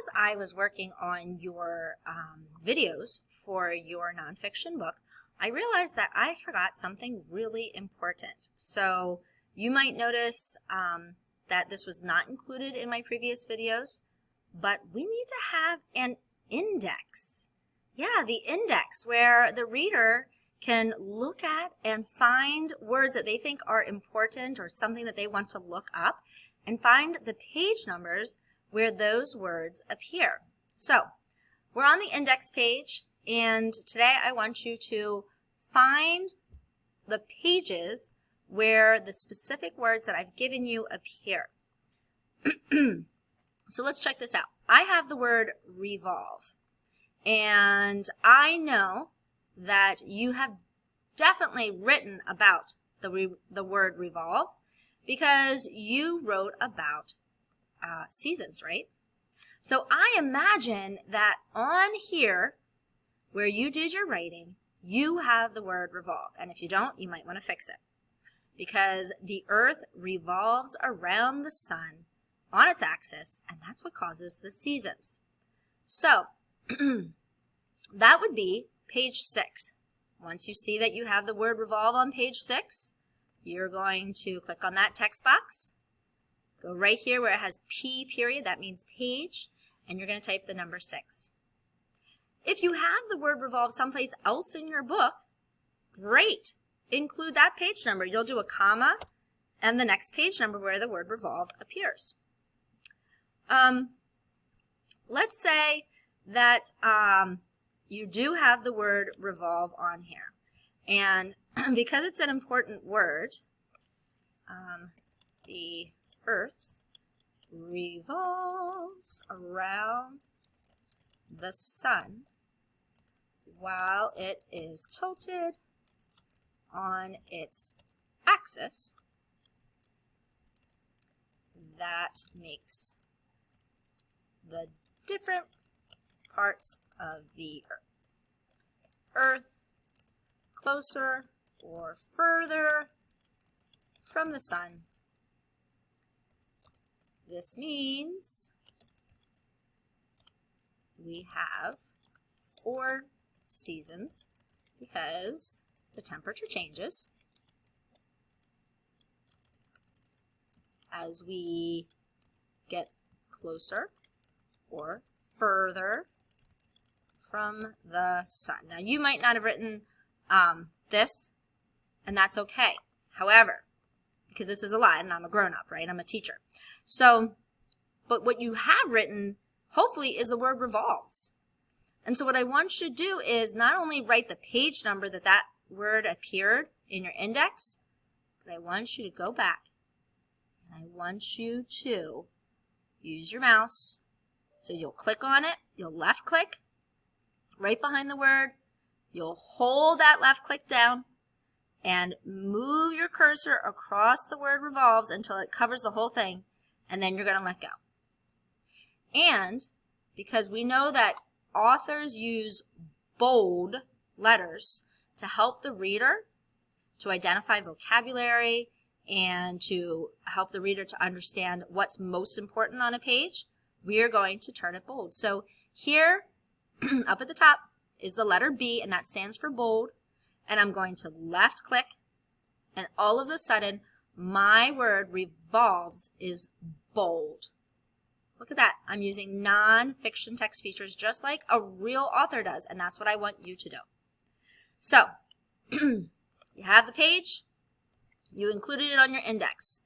as I was working on your videos for your nonfiction book, I realized that I forgot something really important. So you might notice that this was not included in my previous videos, but we need to have an index. Yeah, the index where the reader can look at and find words that they think are important or something that they want to look up and find the page numbers where those words appear. So we're on the index page, and today I want you to find the pages where the specific words that I've given you appear. So let's check this out. I have the word revolve, and I know that you have definitely written about the word revolve because you wrote about seasons, right? So I imagine that on here where you did your writing, you have the word revolve. And if you don't, you might want to fix it, because the earth revolves around the sun on its axis, and that's what causes the seasons. So that would be page 6. Once you see that you have the word revolve on page 6, you're going to click on that text box, go right here where it has P period, that means page, and you're going to type the number 6. If you have the word revolve someplace else in your book, great. Include that page number. You'll do a comma and the next page number where the word revolve appears. Let's say that you do have the word revolve on here, and because it's an important word, the earth revolves around the sun while it is tilted on its axis. That makes the different parts of the earth closer or further from the sun. This means we have 4 seasons because the temperature changes as we get closer or further from the sun. Now, you might not have written this, and that's okay. However, because this is a lot, and I'm a grown-up, right? I'm a teacher. So, but what you have written, hopefully, is the word revolves. And so what I want you to do is not only write the page number that that word appeared in your index, but I want you to go back, and I want you to use your mouse. So you'll click on it, you'll left click right behind the word, you'll hold that left click down and move your cursor across the word revolves until it covers the whole thing, and then you're going to let go. And because we know that authors use bold letters to help the reader to identify vocabulary and to help the reader to understand what's most important on a page, we are going to turn it bold. So here, up at the top, is the letter B, and that stands for bold. And I'm going to left click, and all of a sudden, my word revolves is bold. Look at that. I'm using non-fiction text features just like a real author does, and that's what I want you to do. So, you have the page. You included it on your index.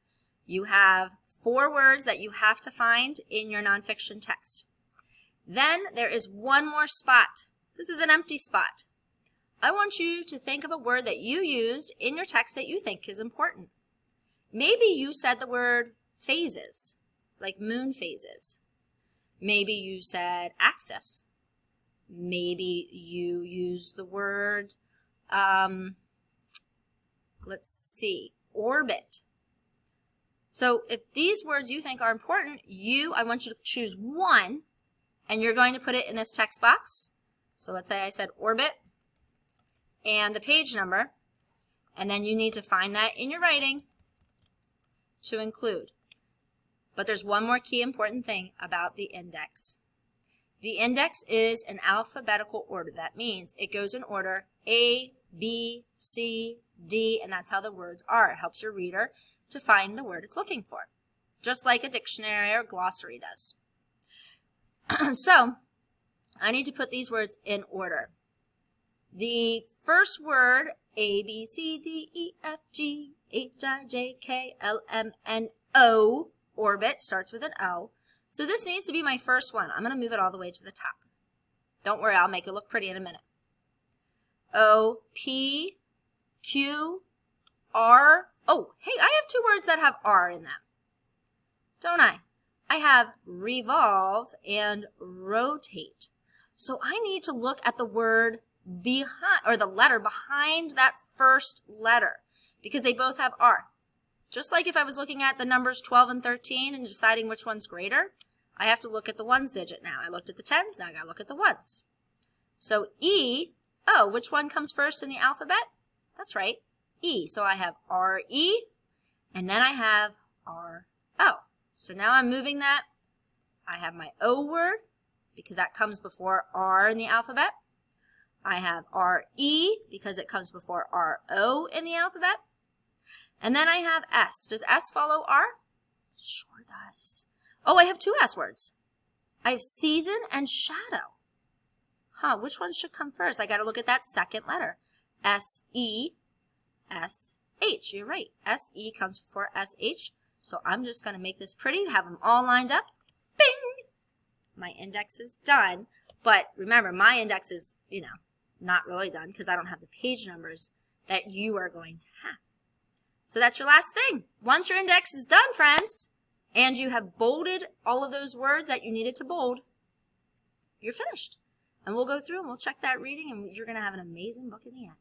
You have 4 words that you have to find in your nonfiction text. Then there is one more spot. This is an empty spot. I want you to think of a word that you used in your text that you think is important. Maybe you said the word phases, like moon phases. Maybe you said axis. Maybe you used the word, orbit. So if these words you think are important, I want you to choose one, and you're going to put it in this text box. So let's say I said orbit and the page number, and then you need to find that in your writing to include. But there's one more key important thing about the index. The index is an alphabetical order. That means it goes in order A, B, C, D, and that's how the words are. It helps your reader to find the word it's looking for, just like a dictionary or glossary does. So, I need to put these words in order. The first word, A, B, C, D, E, F, G, H, I, J, K, L, M, N, O, orbit, starts with an O. So this needs to be my first one. I'm going to move it all the way to the top. Don't worry, I'll make it look pretty in a minute. O, P, Q, R. Oh, hey, I have two words that have R in them, don't I? I have revolve and rotate. So I need to look at the word behind, or the letter behind that first letter, because they both have R. Just like if I was looking at the numbers 12 and 13 and deciding which one's greater, I have to look at the ones digit now. I looked at the tens, now I gotta look at the ones. So E, oh, which one comes first in the alphabet? That's right, E. So I have R-E, and then I have R-O. So now I'm moving that. I have my O word, because that comes before R in the alphabet. I have R-E, because it comes before R-O in the alphabet. And then I have S. Does S follow R? Sure does. Oh, I have two S words. I have season and shadow. Huh, which one should come first? I got to look at that second letter. S-E, S-H. You're right. S-E comes before S-H. So I'm just going to make this pretty, have them all lined up. Bing! My index is done. But remember, my index is, not really done because I don't have the page numbers that you are going to have. So that's your last thing. Once your index is done, friends, and you have bolded all of those words that you needed to bold, you're finished. And we'll go through and we'll check that reading, and you're going to have an amazing book in the end.